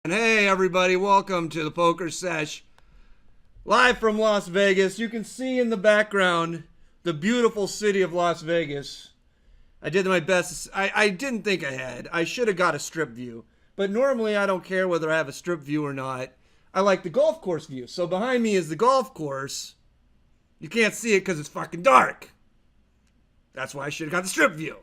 And hey everybody, welcome to the PokerSesh, live from Las Vegas. You can see in the background the beautiful city of Las Vegas. I did my best. I didn't think ahead. I should have got a strip view. But normally I don't care whether I have a strip view or not. I like the golf course view. So behind me is the golf course. You can't see it because it's fucking dark. That's why I should have got the strip view.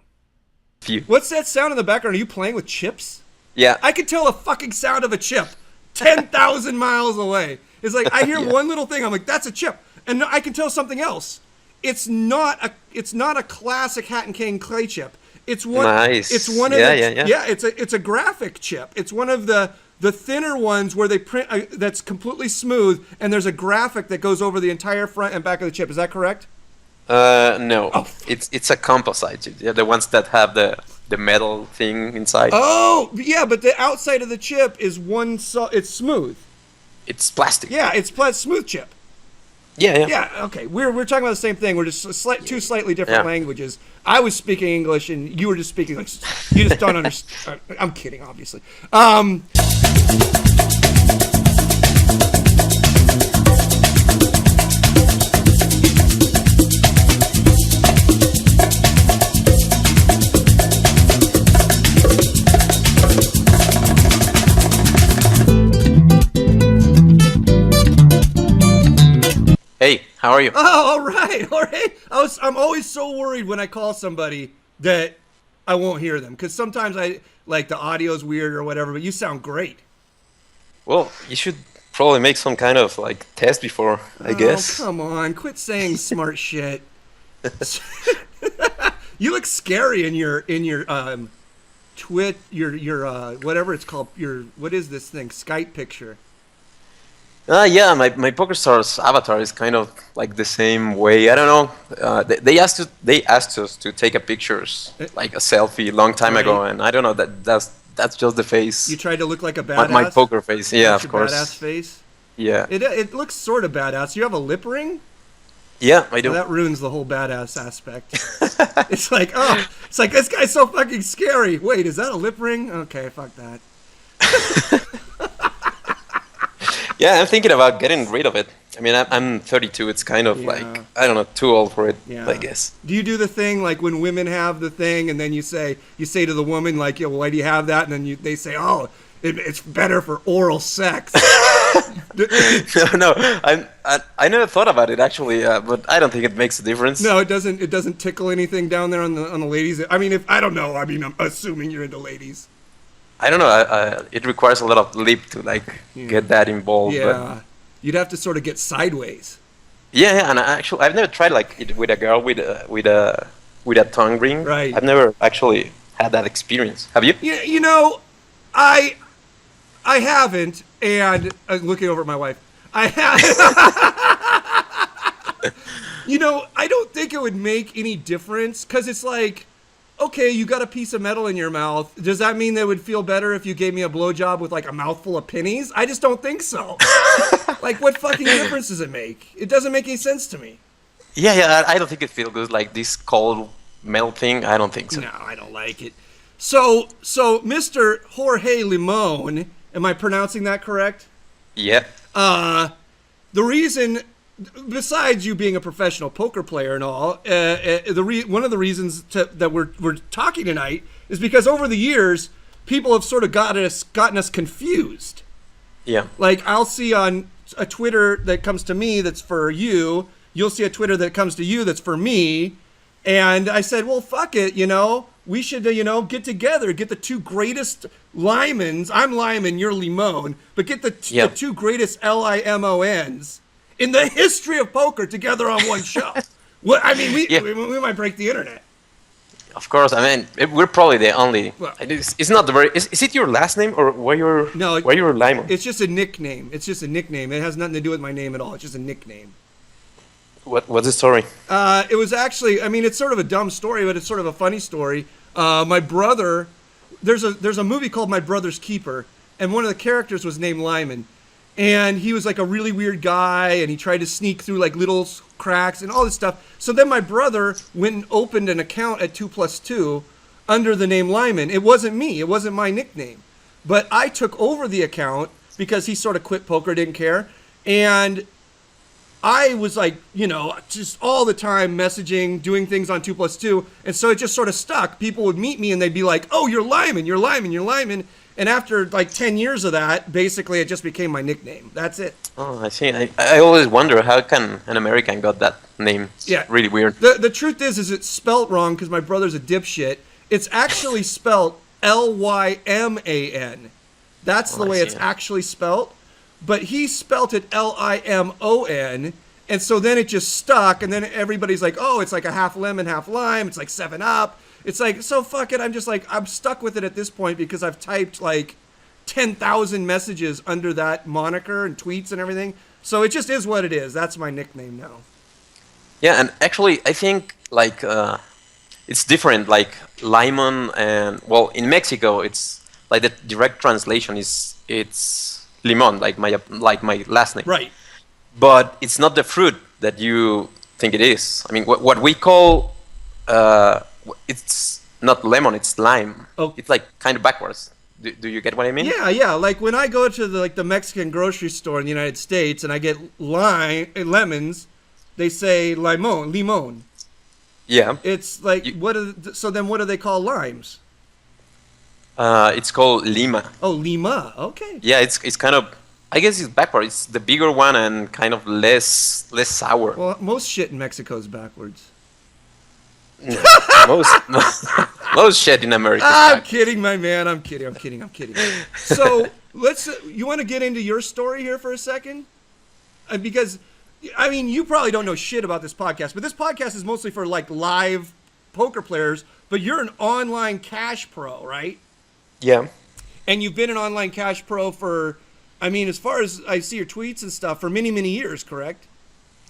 What's that sound in the background? Are you playing with chips? Yeah. I can tell the fucking sound of a chip 10,000 miles away. It's like I hear one little thing, I'm like, that's a chip. And I can tell something else. It's not a classic Hat and Cane clay chip. It's one Nice. It's one of it's a graphic chip. It's one of the thinner ones where they print that's completely smooth and there's a graphic that goes over the entire front and back of the chip. Is that correct? No. Oh. It's a composite. Yeah, the ones that have the metal thing inside. Oh, yeah, but the outside of the chip is it's smooth. It's plastic. Yeah, it's smooth chip. Yeah. Yeah, okay. We're talking about the same thing. We're just two slightly different languages. I was speaking English and you were just speaking like you just don't understand. I'm kidding, obviously. Hey, how are you? Oh, all right, Jorge. I'm always so worried when I call somebody that I won't hear them because sometimes the audio's weird or whatever. But you sound great. Well, you should probably make some kind of test before, I guess. Oh, come on, quit saying smart shit. You look scary in your whatever it's called, what is this thing, Skype picture. Yeah, my PokerStars avatar is kind of like the same way. I don't know. They asked us to take a pictures, like a selfie, long time ago, and I don't know. That's just the face. You tried to look like a badass. My poker face, yeah, of course. Badass face. Yeah. It looks sort of badass. You have a lip ring. Yeah, I do. Well, that ruins the whole badass aspect. It's like this guy's so fucking scary. Wait, is that a lip ring? Okay, fuck that. Yeah, I'm thinking about getting rid of it. I mean, I'm 32. It's kind of I don't know, too old for it, I guess. Do you do the thing like when women have the thing and then you say to the woman like, "Yo, why do you have that?" And then they say, "Oh, it's better for oral sex." No, I never thought about it actually, but I don't think it makes a difference. No, it doesn't. It doesn't tickle anything down there on the ladies. I mean, I don't know. I mean, I'm assuming you're into ladies. I don't know. It requires a lot of lip to get that involved. Yeah, but you'd have to sort of get sideways. Yeah, and I've never tried it with a girl with a tongue ring. Right. I've never actually had that experience. Have you? Yeah, you know, I haven't, and looking over at my wife, I have. You know, I don't think it would make any difference because it's like. Okay, you got a piece of metal in your mouth. Does that mean that it would feel better if you gave me a blowjob with a mouthful of pennies? I just don't think so. What fucking difference does it make? It doesn't make any sense to me. Yeah, I don't think it feels good. Like this cold metal thing, I don't think so. No, I don't like it. So Mr. Jorge Limon, am I pronouncing that correct? Yeah. The reason, besides you being a professional poker player and all, one of the reasons that we're talking tonight is because over the years, people have sort of gotten us confused. Yeah. Like I'll see on a Twitter that comes to me that's for you. You'll see a Twitter that comes to you that's for me. And I said, well, fuck it, we should, get together, get the two greatest Limons. I'm Lyman, you're Limon, but get the two greatest Limons in the history of poker together on one show. Well, I mean, we might break the internet. Of course, I mean, we're probably the only. Well, it's not the very. Is it your last name or where you're Limon? It's just a nickname. It has nothing to do with my name at all. It's just a nickname. What's the story? It was actually. I mean, it's sort of a dumb story, but it's sort of a funny story. My brother, there's a movie called My Brother's Keeper, and one of the characters was named Lyman. And he was like a really weird guy, and he tried to sneak through little cracks and all this stuff. So then my brother went and opened an account at 2plus2 under the name Lyman. It wasn't me. It wasn't my nickname. But I took over the account because he sort of quit poker, didn't care. And I was like, just all the time messaging, doing things on 2+2. And so it just sort of stuck. People would meet me and they'd be like, oh, you're Lyman, you're Lyman, you're Lyman. And after like 10 years of that, basically it just became my nickname. That's it. Oh, I see. I always wonder how can an American got that name. It's really weird. The truth is it's spelt wrong because my brother's a dipshit. It's actually spelt Lyman. That's the way it's actually spelt. But he spelt it Limon, and so then it just stuck, and then everybody's like, oh, it's like a half lemon, half lime, it's like 7-Up. It's like, so fuck it, I'm stuck with it at this point because I've typed like 10,000 messages under that moniker and tweets and everything. So it just is what it is. That's my nickname now. Yeah, and actually, I think like it's different. Like Limon, and well, in Mexico, it's like the direct translation is it's Limon, like my last name. Right. But it's not the fruit that you think it is. I mean, what we call it's not lemon, it's lime. Oh. It's like kind of backwards. Do you get what I mean? Yeah. Like when I go to the Mexican grocery store in the United States and I get lemons, they say limon. Yeah. It's like so then what do they call limes? It's called lima. Oh, lima. Okay. Yeah, it's kind of, I guess it's backwards. It's the bigger one and kind of less sour. Well, most shit in Mexico is backwards. No, most shit in America. I'm kidding, my man. I'm kidding. So you want to get into your story here for a second? Because, I mean, you probably don't know shit about this podcast, but this podcast is mostly for like live poker players, but you're an online cash pro, right? Yeah. And you've been an online cash pro for, I mean, as far as I see your tweets and stuff, for many, many years, correct?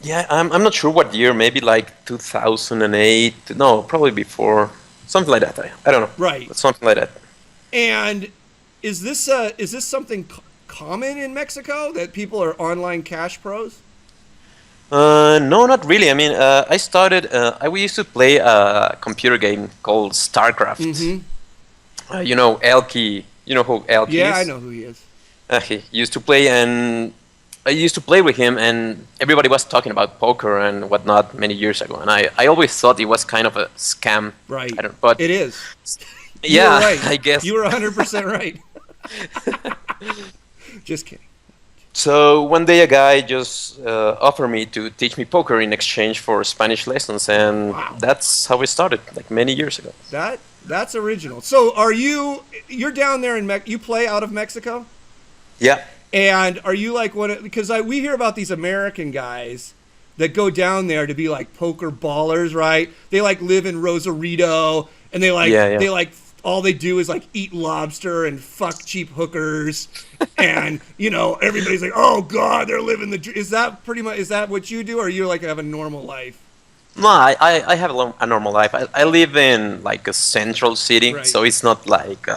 Yeah, I'm not sure what year, maybe like 2008. No, probably before. Something like that. I don't know. Right. Something like that. And is this something common in Mexico, that people are online cash pros? No, not really. I mean, I started, we used to play a computer game called Starcraft. Mm-hmm. Elky, you know who Elky is? Yeah, I know who he is. He used to play, and I used to play with him, and everybody was talking about poker and whatnot many years ago, and I always thought it was kind of a scam. Right. But it is. Yeah, right. I guess. You were 100% right. Just kidding. So one day a guy just offered me to teach me poker in exchange for Spanish lessons, and that's how it started, like many years ago. That's original. So you're down there you play out of Mexico? Yeah. And are you like because we hear about these American guys that go down there to be like poker ballers, right? They like live in Rosarito, and they like all they do is like eat lobster and fuck cheap hookers, and everybody's like, oh god, they're living the dream. Is that what you do, or you like have a normal life? No, I have a normal life. I live in like a central city, right. So it's not like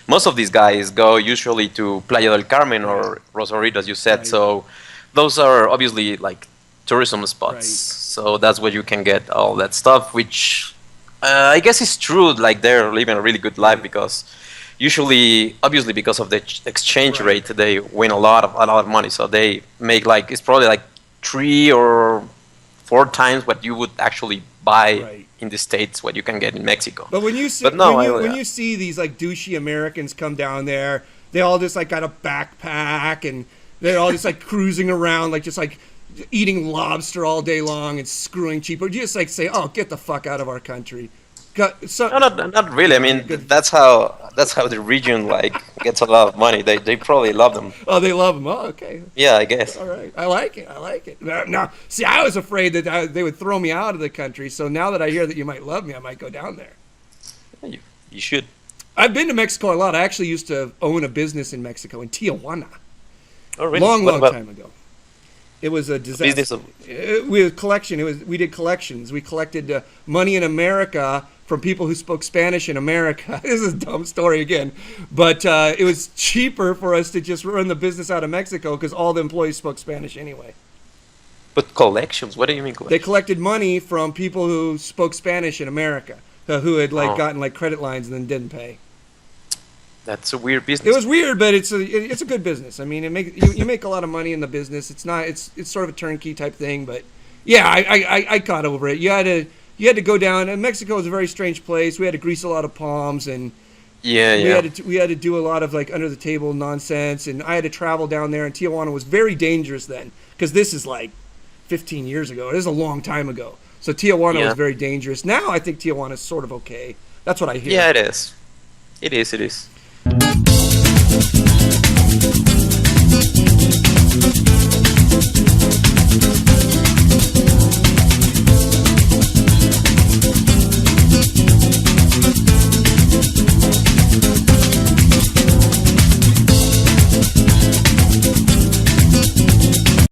most of these guys go usually to Playa del Carmen or Rosarito, as you said. Right. So those are obviously like tourism spots. Right. So that's where you can get all that stuff, which I guess is true. Like they're living a really good life because usually, obviously, because of the exchange rate, they win a lot of money. So they make it's probably like 3 or 4 times what you would actually buy in the States, what you can get in Mexico. But when you see these like douchey Americans come down there, they all just like got a backpack and they're all just like cruising around, like just like eating lobster all day long and screwing cheap. Or do you just like say, "Oh, get the fuck out of our country"? No, not really. I mean, that's how the region gets a lot of money. They probably love them. Oh, they love them. Oh, okay. Yeah, I guess. All right, I like it. Now, see, I was afraid that they would throw me out of the country. So now that I hear that you might love me, I might go down there. You should. I've been to Mexico a lot. I actually used to own a business in Mexico, in Tijuana. Oh, really? Long time ago. It was a disaster. We did collections. We collected money in America from people who spoke Spanish in America. This is a dumb story again, but it was cheaper for us to just run the business out of Mexico because all the employees spoke Spanish anyway. But collections? What do you mean collections? They collected money from people who spoke Spanish in America, who had gotten credit lines and then didn't pay. That's a weird It business. was weird, but it's a good business. I mean, you make a lot of money in the business. It's sort of a turnkey type thing, but yeah, I got over it. You had to go down, and Mexico is a very strange place. We had to grease a lot of palms, and Yeah. we had to do a lot of like under the table nonsense, and I had to travel down there. And Tijuana was very dangerous then, because this is like 15 years ago. It is a long time ago. So Tijuana was very dangerous. Now I think Tijuana is sort of okay. That's what I hear. Yeah, it is. It is.